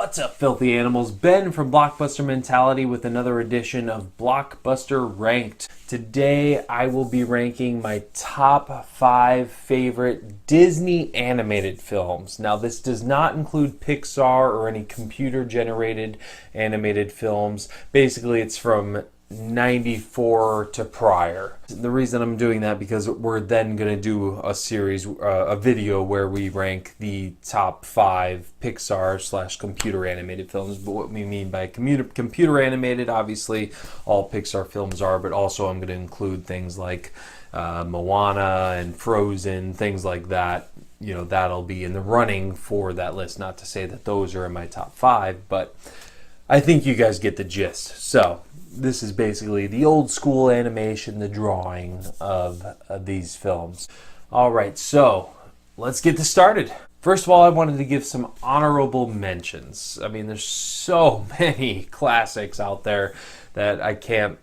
What's up, filthy animals? Ben from Blockbuster Mentality with another edition of Blockbuster Ranked. Today I will be ranking my top 5 favorite Disney animated films. Now this does not include Pixar or any computer generated animated films. Basically it's from 94 to prior. The reason I'm doing that because we're then going to do a series, a video where we rank the top 5 Pixar / computer animated films. But what we mean by computer animated, obviously all Pixar films are, but also I'm going to include things like Moana and Frozen, things like that. You know, that'll be in the running for that list. Not to say that those are in my top 5, but I think you guys get the gist. So this is basically the old school animation, the drawing of these films. All right, so let's get this started. First of all, I wanted to give some honorable mentions. I mean, there's so many classics out there that I can't,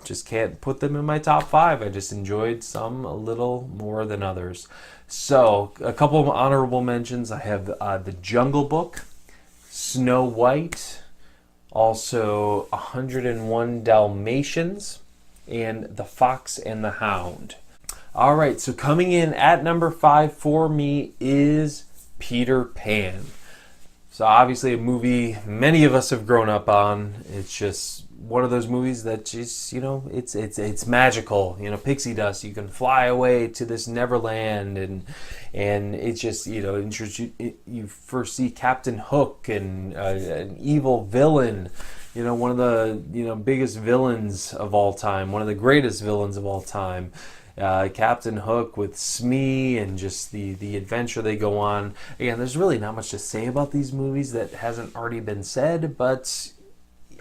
just can't put them in my top 5. I just enjoyed some a little more than others. So a couple of honorable mentions. I have The Jungle Book, Snow White, also 101 Dalmatians, and The Fox and the Hound. All right, so coming in at number 5 for me is Peter Pan. So obviously a movie many of us have grown up on. It's just one of those movies that just, it's magical. Pixie dust. You can fly away to this Neverland, and it's just, you first see Captain Hook and an evil villain. One of the biggest villains of all time, one of the greatest villains of all time. Captain Hook with Smee and just the adventure they go on. Again, there's really not much to say about these movies that hasn't already been said, but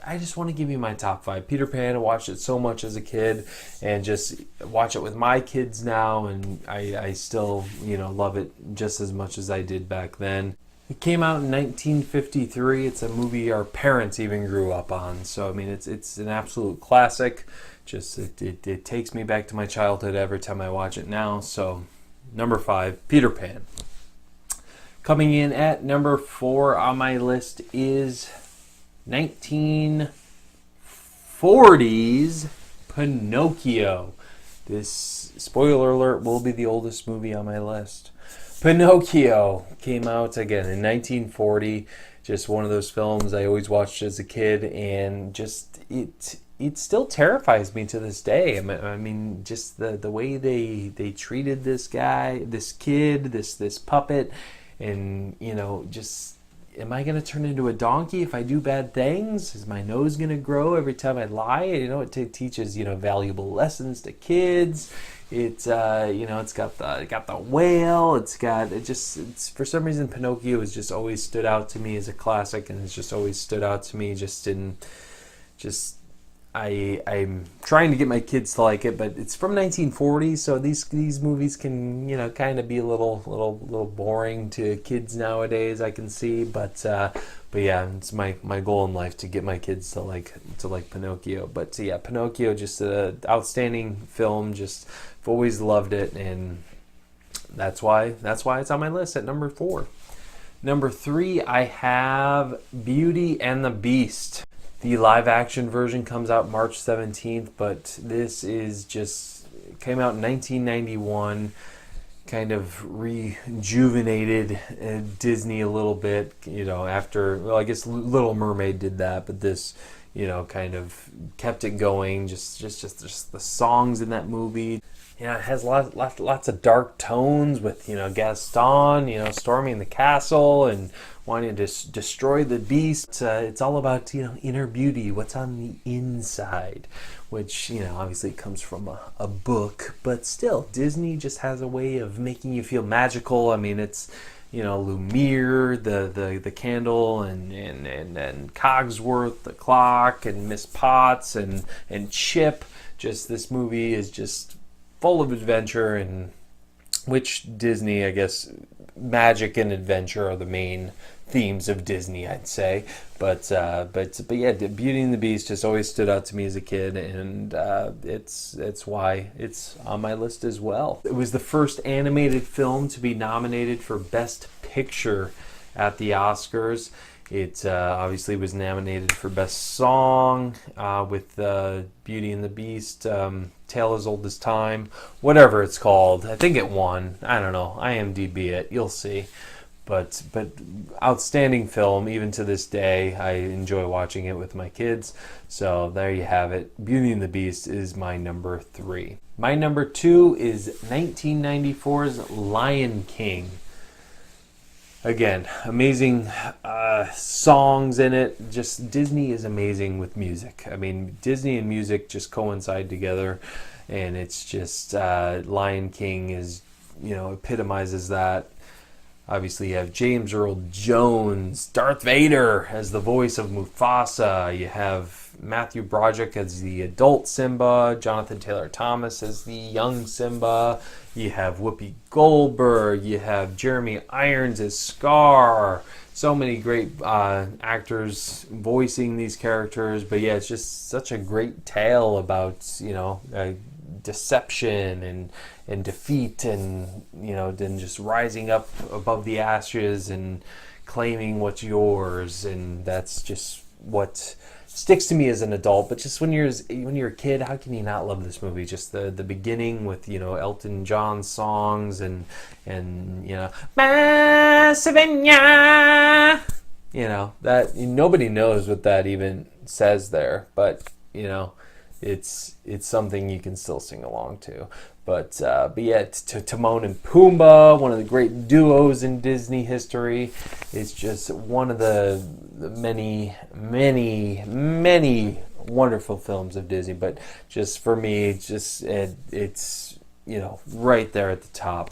I just want to give you my top 5. Peter Pan, I watched it so much as a kid and just watch it with my kids now, and I still, love it just as much as I did back then. It came out in 1953. It's a movie our parents even grew up on. So, I mean, it's an absolute classic. Just it takes me back to my childhood every time I watch it now. So, number 5, Peter Pan. Coming in at number 4 on my list is 1940s Pinocchio. This, spoiler alert, will be the oldest movie on my list. Pinocchio came out again in 1940. Just one of those films I always watched as a kid, and just it still terrifies me to this day. I mean, just the way they treated this guy, this kid, this puppet, and just, am I going to turn into a donkey if I do bad things? Is my nose going to grow every time I lie? It teaches valuable lessons to kids. It's it's got the whale. It's for some reason Pinocchio has just always stood out to me as a classic, and it's just always stood out to me I'm trying to get my kids to like it, but it's from 1940, so these movies can kind of be a little boring to kids nowadays. I can see, but yeah, it's my goal in life to get my kids to like Pinocchio. But yeah, Pinocchio, just an outstanding film. Just I've always loved it, and that's why it's on my list at number 4. Number 3, I have Beauty and the Beast. The live action version comes out March 17th, but this came out in 1991, kind of rejuvenated Disney a little bit, after, I guess Little Mermaid did that, but this, kind of kept it going, just the songs in that movie. It has lots of dark tones with, Gaston, storming the castle and wanting to destroy the beast. It's all about, inner beauty, what's on the inside, which, obviously comes from a book, but still, Disney just has a way of making you feel magical. I mean, it's, Lumiere, the candle, and Cogsworth, the clock, and Miss Potts, and Chip. Just, this movie is just full of adventure, and which Disney, I guess, magic and adventure are the main themes of Disney, I'd say. But yeah, Beauty and the Beast just always stood out to me as a kid, and it's why it's on my list as well. It was the first animated film to be nominated for Best Picture at the Oscars. It obviously was nominated for Best Song with Beauty and the Beast, Tale as Old as Time, whatever it's called. I think it won. I don't know. IMDb it. You'll see. But outstanding film, even to this day. I enjoy watching it with my kids. So there you have it. Beauty and the Beast is my number 3. My number 2 is 1994's Lion King. Again, amazing songs in it. Just Disney is amazing with music. I mean, Disney and music just coincide together, and it's just Lion King is, epitomizes that. Obviously, you have James Earl Jones, Darth Vader as the voice of Mufasa. You have Matthew Broderick as the adult Simba, Jonathan Taylor Thomas as the young Simba. You have Whoopi Goldberg. You have Jeremy Irons as Scar. So many great actors voicing these characters. But yeah, it's just such a great tale about, deception and defeat, and then just rising up above the ashes and claiming what's yours. And that's just what sticks to me as an adult. But just when you're a kid, how can you not love this movie? Just the beginning with Elton John songs and Massivania, that nobody knows what that even says there, but it's something you can still sing along to. But yeah, Timon and Pumbaa, one of the great duos in Disney history. It's just one of the many, many, many wonderful films of Disney. But just for me, it's right there at the top.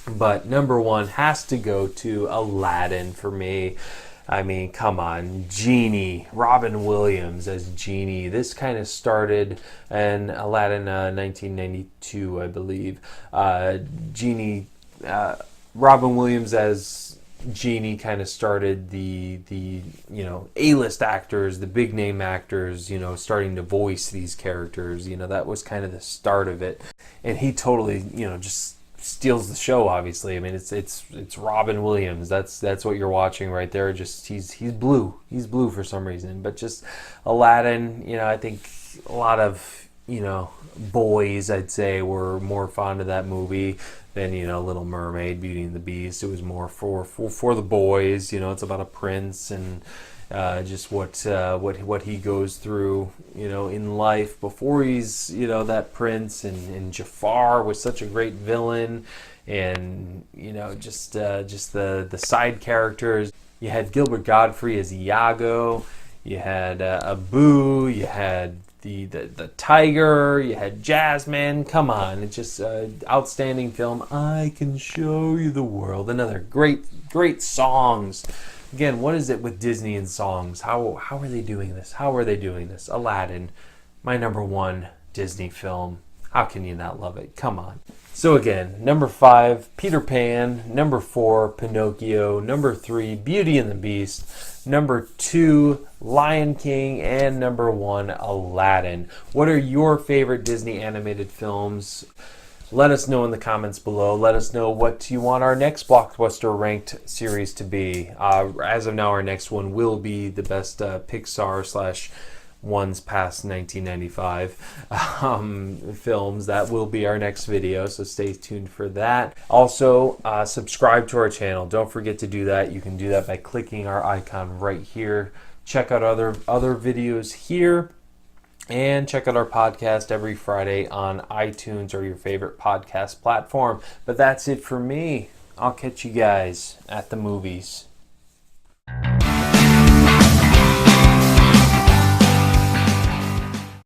But number 1 has to go to Aladdin for me. I mean, come on, Genie, Robin Williams as Genie. This kind of started in Aladdin 1992, I believe. Genie, Robin Williams as Genie kind of started the A-list actors, the big name actors, starting to voice these characters. That was kind of the start of it, and he totally, just steals the show. Obviously, I mean, it's Robin Williams. That's what you're watching right there. Just he's blue. He's blue for some reason. But just Aladdin, I think a lot of boys, I'd say, were more fond of that movie than Little Mermaid, Beauty and the Beast. It was more for the boys. It's about a prince and just what he goes through, in life before he's, that prince, and Jafar was such a great villain, and just the side characters. You had Gilbert Godfrey as Iago, you had Abu, you had the tiger, you had Jasmine. Come on, it's just outstanding film. I Can Show You the World. Another great songs. Again, what is it with Disney and songs? How are they doing this? How are they doing this? Aladdin, my number 1 Disney film. How can you not love it? Come on. So again, number 5, Peter Pan. Number 4, Pinocchio. Number 3, Beauty and the Beast. Number 2, Lion King. And number 1, Aladdin. What are your favorite Disney animated films? Let us know in the comments below. Let us know what you want our next Blockbuster ranked series to be. As of now, our next one will be the best Pixar / ones past 1995 films. That will be our next video, so stay tuned for that. Also, subscribe to our channel. Don't forget to do that. You can do that by clicking our icon right here. Check out other videos here. And check out our podcast every Friday on iTunes or your favorite podcast platform. But that's it for me. I'll catch you guys at the movies.